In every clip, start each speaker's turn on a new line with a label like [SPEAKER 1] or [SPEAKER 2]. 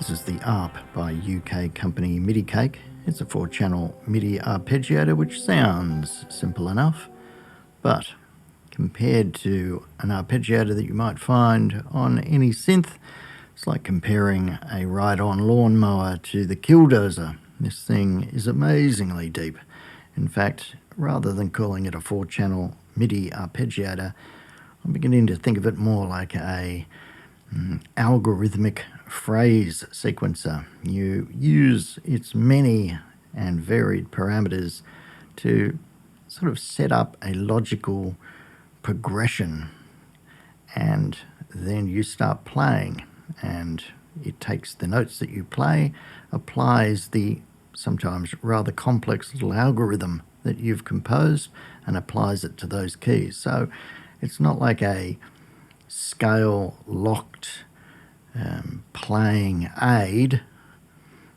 [SPEAKER 1] This is the ARP by UK company Midicake. It's a 4-channel MIDI arpeggiator, which sounds simple enough, but compared to an arpeggiator that you might find on any synth, it's like comparing a ride-on lawnmower to the killdozer. This thing is amazingly deep. In fact, rather than calling it a 4-channel MIDI arpeggiator, I'm beginning to think of it more like a algorithmic phrase sequencer. You use its many and varied parameters to sort of set up a logical progression, and then you start playing, and it takes the notes that you play, applies the sometimes rather complex little algorithm that you've composed, and applies it to those keys. So it's not like a scale locked playing aid.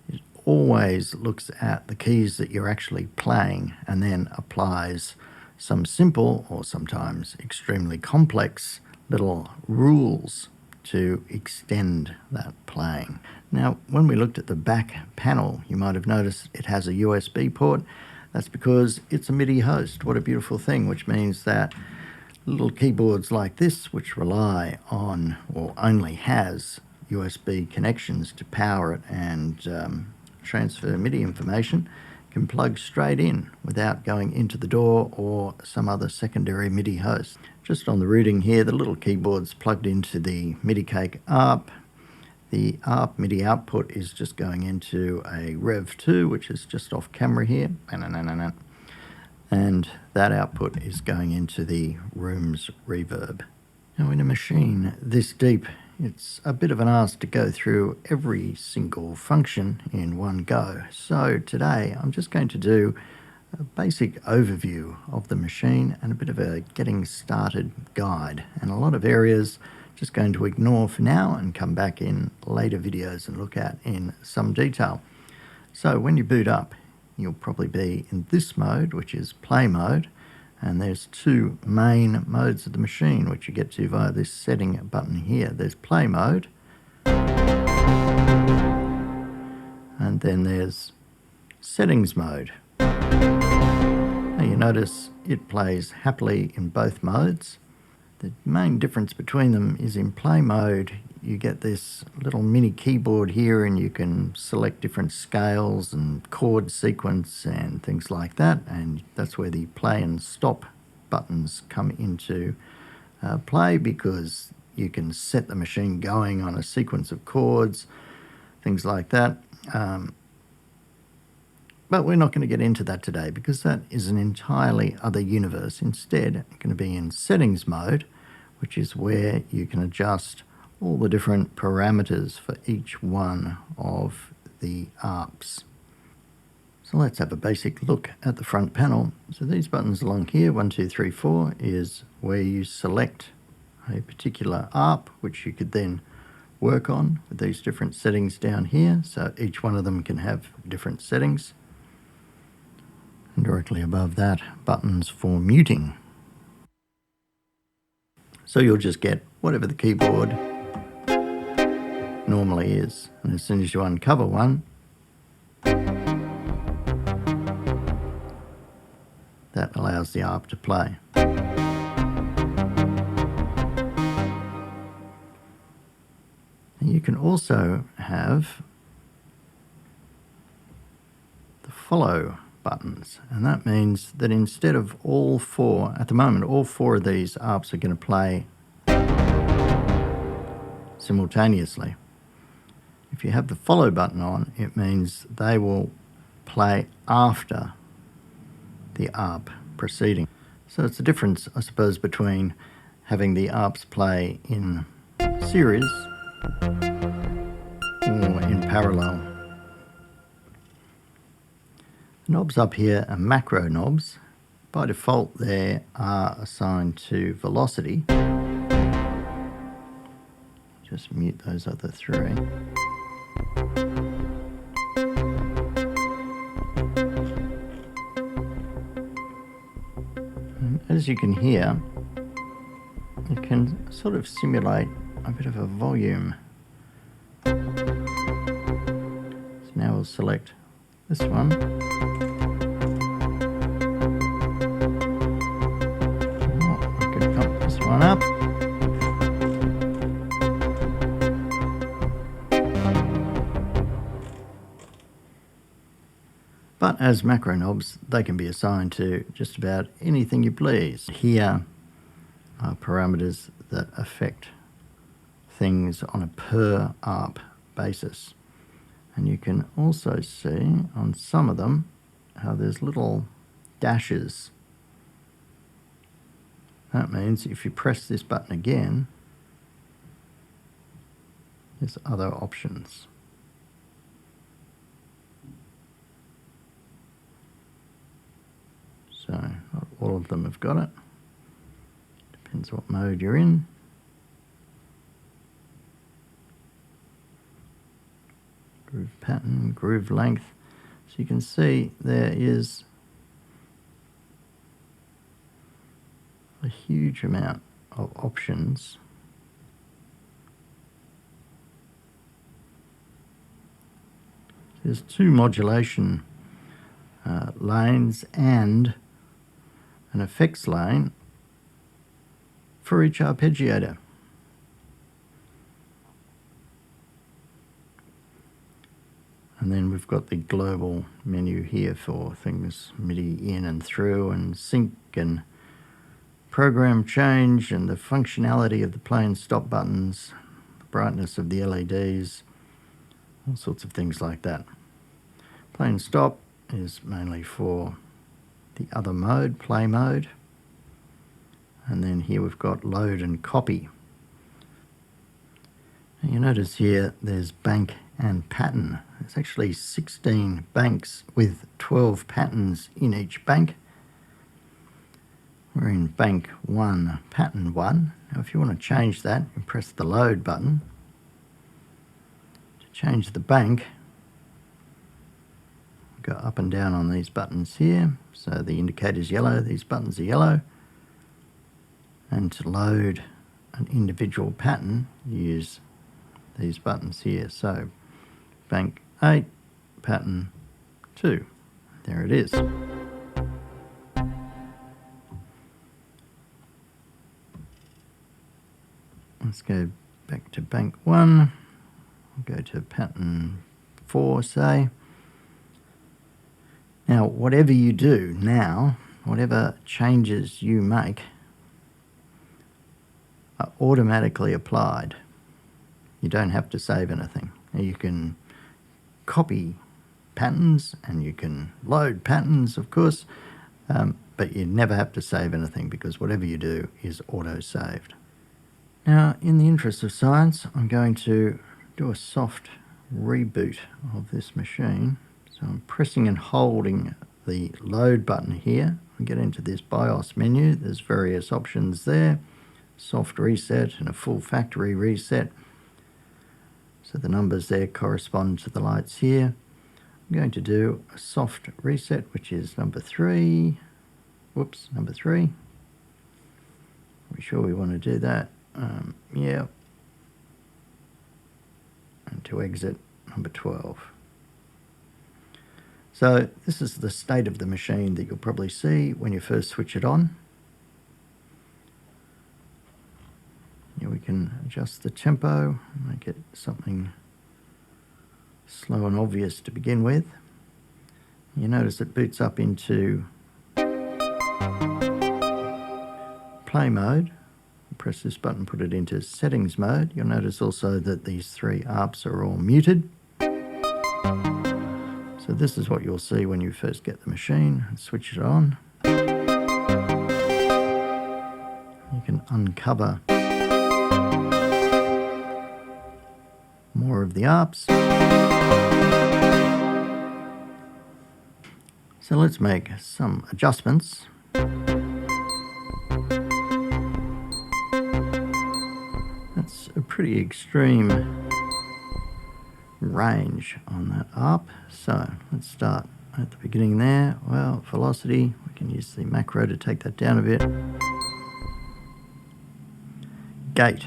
[SPEAKER 1] It always looks at the keys that you're actually playing and then applies some simple or sometimes extremely complex little rules to extend that playing. Now, when we looked at the back panel, you might have noticed it has a USB port. That's because it's a MIDI host. What a beautiful thing, which means that little keyboards like this, which rely on or only has USB connections to power it and transfer MIDI information, can plug straight in without going into the DAW or some other secondary MIDI host. Just on the routing here, the little keyboard's plugged into the Midicake Arp. The Arp MIDI output is just going into a Rev 2, which is just off camera here. And that output is going into the room's reverb. Now, in a machine this deep, it's a bit of an ask to go through every single function in one go. So today I'm just going to do a basic overview of the machine and a bit of a getting started guide, and a lot of areas just going to ignore for now and come back in later videos and look at in some detail. So when you boot up, you'll probably be in this mode, which is play mode, and there's two main modes of the machine, which you get to via this setting button here. There's play mode, and then there's settings mode. Now you notice it plays happily in both modes. The main difference between them is in play mode, you get this little mini keyboard here, and you can select different scales and chord sequence and things like that, and that's where the play and stop buttons come into play, because you can set the machine going on a sequence of chords, things like that. But we're not going to get into that today, because that is an entirely other universe. Instead, I'm going to be in settings mode, which is where you can adjust all the different parameters for each one of the arps. So let's have a basic look at the front panel. So these buttons along here, 1, 2, 3, 4, is where you select a particular arp, which you could then work on with these different settings down here. So each one of them can have different settings. And directly above that, buttons for muting. So you'll just get whatever the keyboard normally is, and as soon as you uncover one, that allows the arp to play. And you can also have the follow buttons, and that means that instead of all four, at the moment all four of these arps are going to play simultaneously. If you have the follow button on, it means they will play after the arp preceding. So it's the difference, I suppose, between having the arps play in series or in parallel. The knobs up here are macro knobs. By default, they are assigned to velocity. Just mute those other three. And as you can hear, it can sort of simulate a bit of a volume now we'll select this one. Oh, we could pump this one up. But as macro knobs, they can be assigned to just about anything you please. Here are parameters that affect things on a per arp basis. And you can also see on some of them how there's little dashes. That means if you press this button again, there's other options. So not all of them have got it. Depends what mode you're in. Groove pattern, groove length. So you can see there is a huge amount of options. There's two modulation lanes and an effects lane for each arpeggiator. And then we've got the global menu here for things MIDI in and through, and sync and program change, and the functionality of the play and stop buttons, the brightness of the LEDs, all sorts of things like that. Play and stop is mainly for the other mode, play mode. And then here we've got load and copy. And you notice here there's bank and pattern. There's actually 16 banks with 12 patterns in each bank. We're in bank 1, pattern 1. Now if you want to change that, you press the load button. To change the bank, go up and down on these buttons here. So the indicator's yellow, these buttons are yellow. And to load an individual pattern, use these buttons here. So bank 8, pattern 2. There it is. Let's go back to bank 1. We'll go to pattern 4, say. Now, whatever you do now, whatever changes you make, are automatically applied. You don't have to save anything. You can copy patterns and you can load patterns, of course, but you never have to save anything because whatever you do is auto-saved. Now, in the interest of science, I'm going to do a soft reboot of this machine. So I'm pressing and holding the load button here. I get into this BIOS menu. There's various options there. Soft reset and a full factory reset. So the numbers there correspond to the lights here. I'm going to do a soft reset, which is number 3. Whoops, number 3. Are we sure we want to do that? Yeah. And to exit, number 12. So this is the state of the machine that you'll probably see when you first switch it on. Here we can adjust the tempo, make it something slow and obvious to begin with. You notice it boots up into play mode. Press this button, put it into settings mode. You'll notice also that these 3 arps are all muted. So this is what you'll see when you first get the machine and switch it on. You can uncover more of the arps. So let's make some adjustments. That's a pretty extreme range on that arp. So let's start at the beginning there. Well, velocity, we can use the macro to take that down a bit. Gate.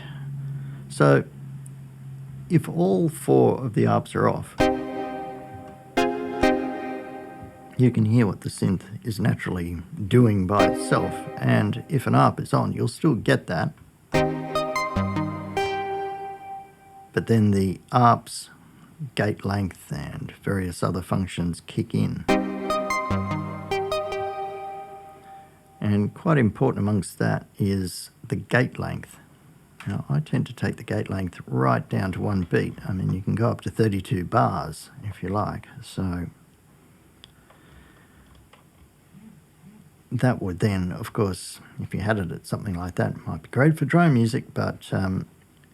[SPEAKER 1] So if all 4 of the arps are off, you can hear what the synth is naturally doing by itself, and if an ARP is on, you'll still get that. But then the ARP's gate length and various other functions kick in. And quite important amongst that is the gate length. Now, I tend to take the gate length right down to 1 beat. I mean, you can go up to 32 bars if you like. So that would then, of course, if you had it at something like that, it might be great for drone music, but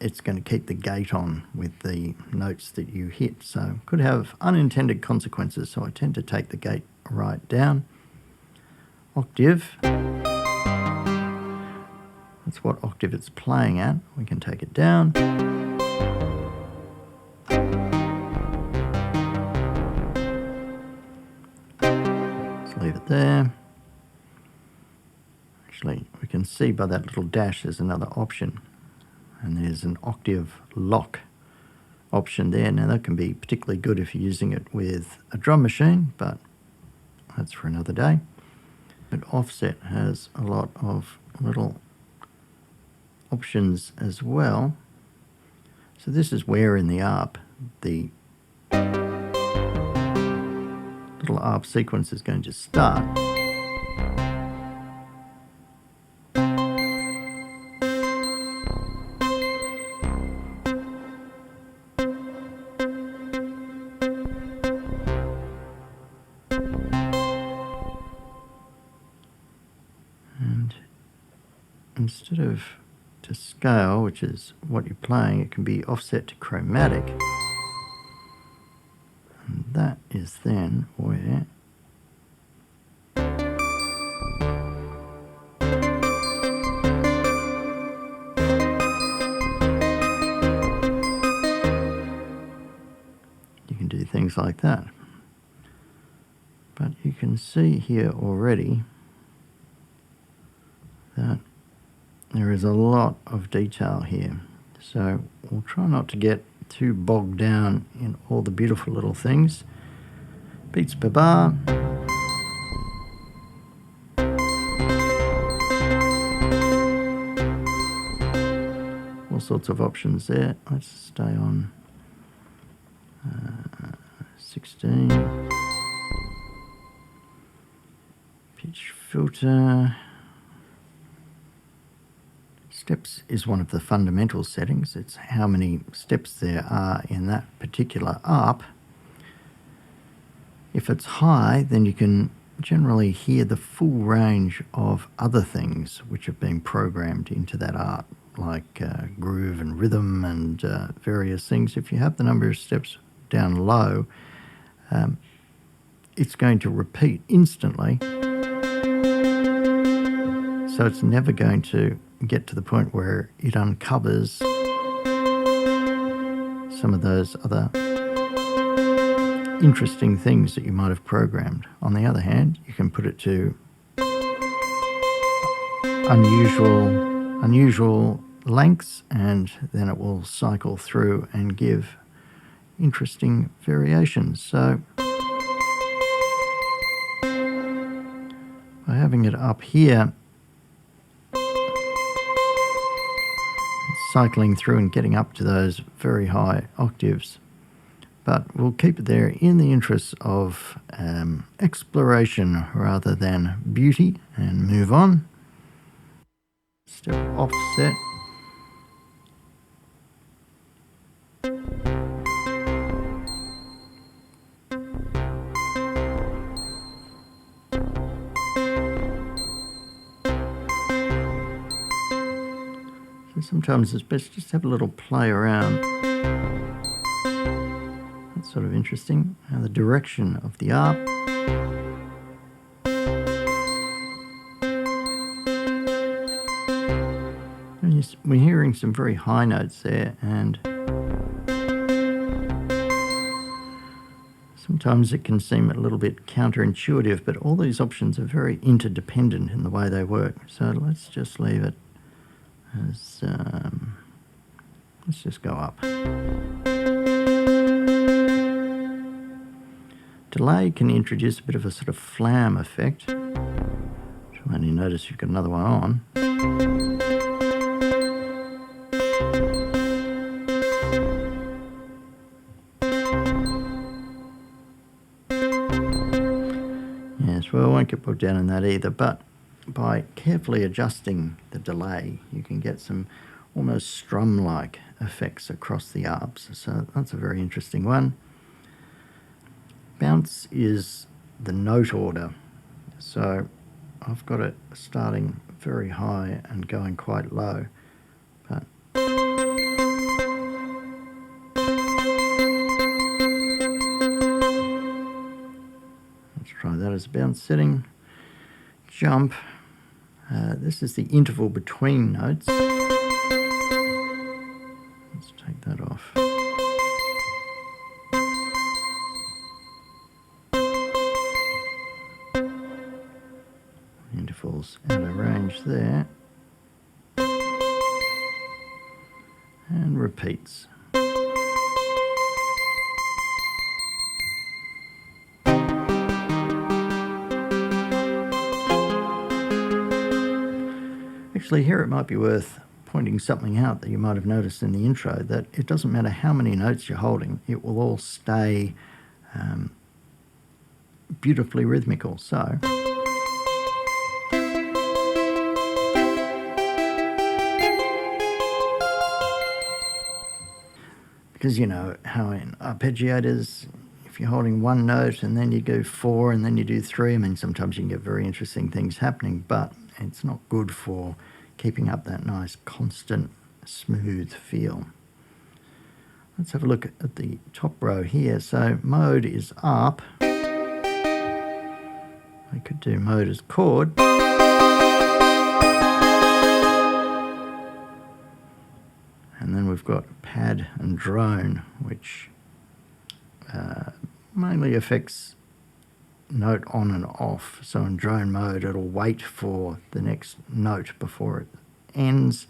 [SPEAKER 1] it's going to keep the gate on with the notes that you hit. So could have unintended consequences. So I tend to take the gate right down. Octave. That's what octave it's playing at. We can take it down. Let's leave it there. Actually, we can see by that little dash there's another option. And there's an octave lock option there. Now that can be particularly good if you're using it with a drum machine, but that's for another day. But offset has a lot of little options as well. So this is where in the ARP the little ARP sequence is going to start. And instead of to scale, which is what you're playing, it can be offset to chromatic. And that is then where you can do things like that. But you can see here already that there is a lot of detail here. So we'll try not to get too bogged down in all the beautiful little things. Beats per bar. All sorts of options there. Let's stay on 16. Pitch filter. Steps is one of the fundamental settings. It's how many steps there are in that particular ARP. If it's high, then you can generally hear the full range of other things which have been programmed into that ARP, like groove and rhythm and various things. If you have the number of steps down low, it's going to repeat instantly. So it's never going to get to the point where it uncovers some of those other interesting things that you might have programmed. On the other hand, you can put it to unusual lengths, and then it will cycle through and give interesting variations. So by having it up here, cycling through and getting up to those very high octaves. But we'll keep it there in the interest of exploration rather than beauty, and move on. Step offset. Sometimes it's best just to have a little play around. That's sort of interesting. Now the direction of the ARP. And we're hearing some very high notes there, and sometimes it can seem a little bit counterintuitive, but all these options are very interdependent in the way they work. So let's just leave it as, let's just go up. Delay can introduce a bit of a sort of flam effect. You'll only notice you've got another one on. Yes, well, I won't get bogged down in that either, but by carefully adjusting the delay, you can get some almost strum-like effects across the arps. So that's a very interesting one. Bounce is the note order. So I've got it starting very high and going quite low. But let's try that as a bounce setting. Jump. This is the interval between notes. Let's take that off. Intervals out of range there. And repeats. Actually, here it might be worth pointing something out that you might have noticed in the intro, that it doesn't matter how many notes you're holding, it will all stay beautifully rhythmical. So because you know how in arpeggiators, if you're holding one note and then you go 4 and then you do 3, I mean, sometimes you can get very interesting things happening, but it's not good for keeping up that nice, constant, smooth feel. Let's have a look at the top row here. So mode is arp. I could do mode as chord. And then we've got pad and drone, which mainly affects note on and off. So in drone mode, it'll wait for the next note before it ends.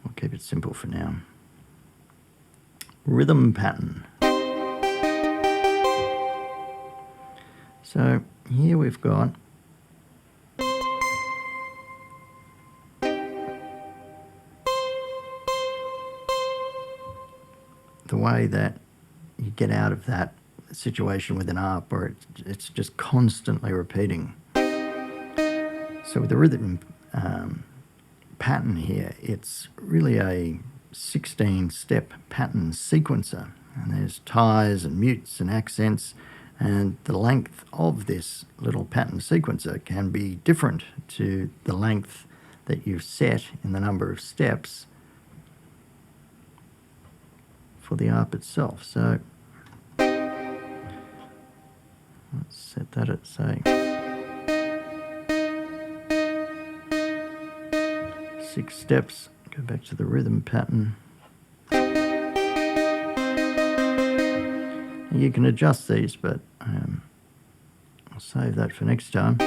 [SPEAKER 1] We'll keep it simple for now. Rhythm pattern. So here we've got the way that you get out of that situation with an arp where it's just constantly repeating. So with the rhythm pattern here, it's really a 16-step pattern sequencer, and there's ties and mutes and accents, and the length of this little pattern sequencer can be different to the length that you've set in the number of steps for the arp itself. So let's set that at, say, 6 steps. Go back to the rhythm pattern. And you can adjust these, but I'll save that for next time.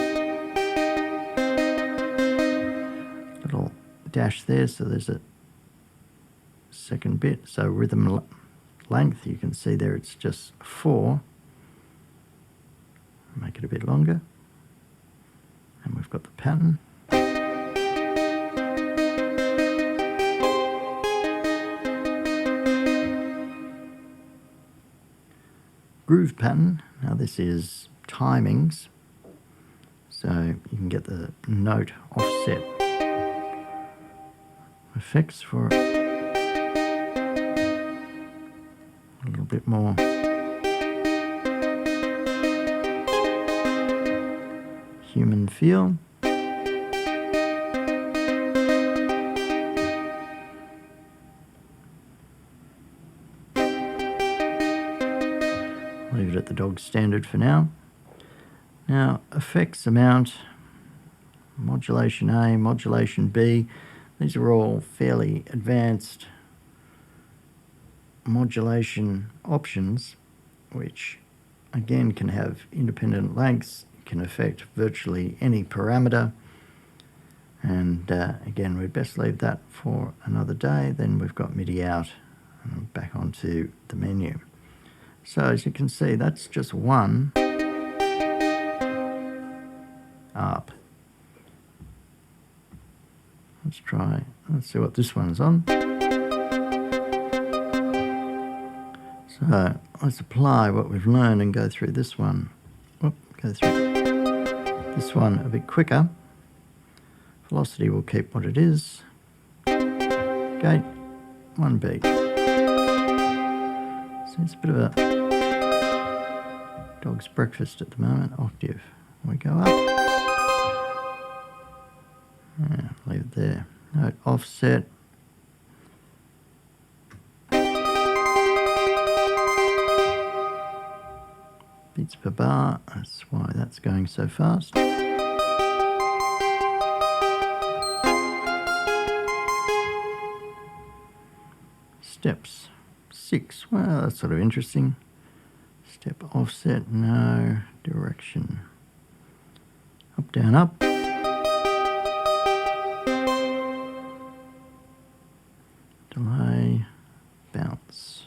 [SPEAKER 1] Little dash there, so there's a second bit. So rhythm length, you can see there it's just 4. Make it a bit longer. And we've got the pattern. Groove pattern. Now this is timings. So you can get the note offset effects for a little bit more human feel. Leave it at the dog standard for now. Now, effects amount, modulation A, modulation B, these are all fairly advanced modulation options, which again can have independent lengths, can affect virtually any parameter, and again we'd best leave that for another day. Then we've got MIDI out and back onto the menu. So as you can see, that's just one arp. Let's see what this one's on. So let's apply what we've learned and go through this one. Go through this one a bit quicker. Velocity will keep what it is. Gate, 1 beat. So it's a bit of a dog's breakfast at the moment. Octave. We go up. Yeah, leave it there. Note offset. Beats per bar. That's why that's going so fast. Steps 6. Well, that's sort of interesting. Step offset, no direction. Up, down, up. Delay, bounce.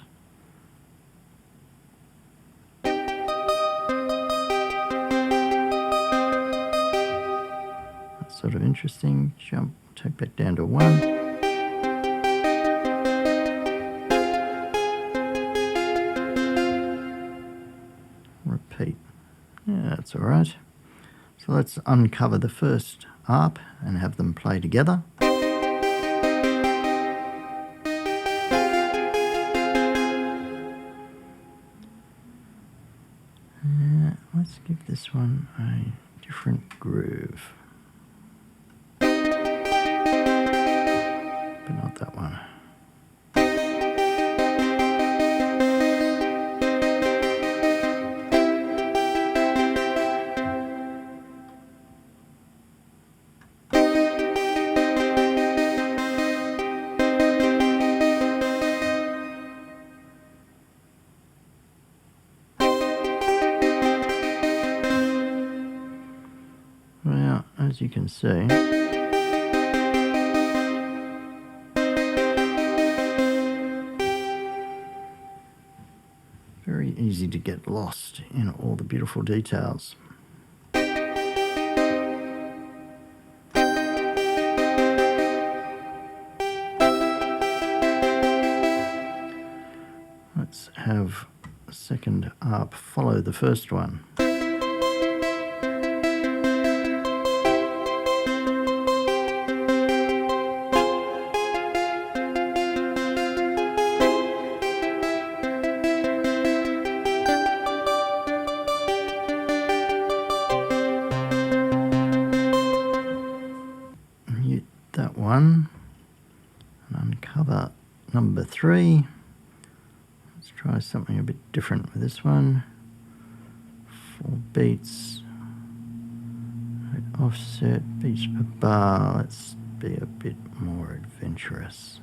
[SPEAKER 1] That's sort of interesting. Jump, take that down to 1. Repeat. Yeah, that's all right. So let's uncover the first arp and have them play together. Let's give this one a different groove. But not that one. Well, as you can see, very easy to get lost in all the beautiful details. Let's have a second arp follow the first one. Mute that one and uncover number 3. Let's try something a bit different with this one. 4 beats, offset, beats per bar. Let's be a bit more adventurous.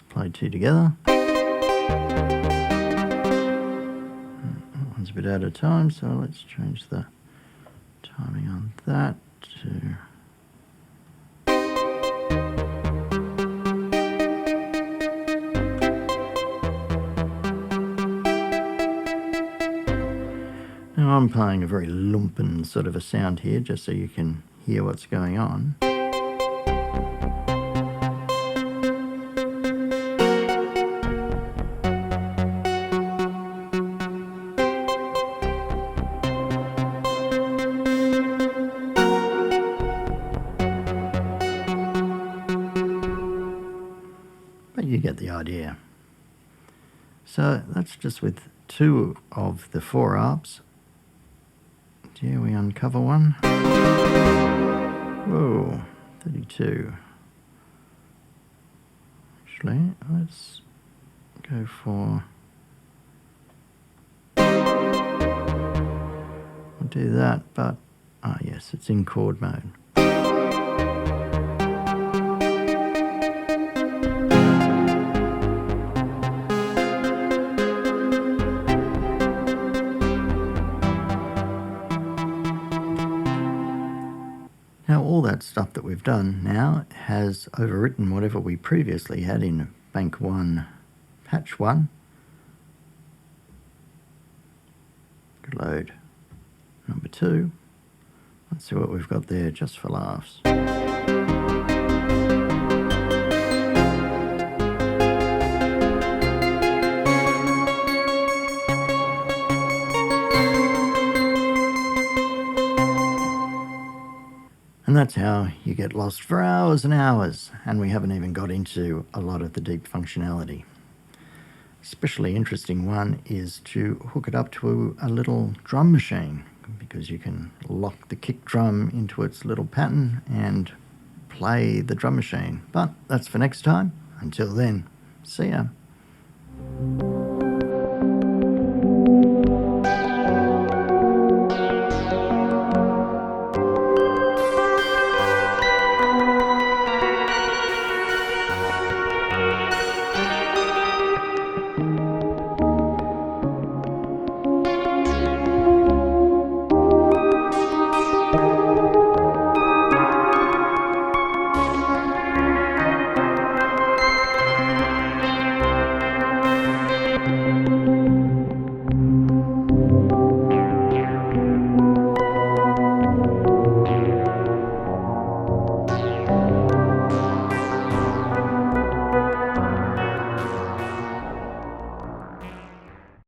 [SPEAKER 1] Play 2 together. That one's a bit out of time, so let's change the timing on that to Now I'm playing a very lumpen sort of a sound here, just so you can hear what's going on. But you get the idea. So that's just with 2 of the 4 arps. Dare we uncover one? Whoa, 32. Actually, let's go for... I'll do that, but... Ah yes, it's in chord mode. Now all that stuff that we've done now has overwritten whatever we previously had in bank 1, patch 1. Load number 2. Let's see what we've got there just for laughs. And that's how you get lost for hours and hours, and we haven't even got into a lot of the deep functionality. Especially interesting one is to hook it up to a little drum machine, because you can lock the kick drum into its little pattern and play the drum machine. But that's for next time. Until then, see ya.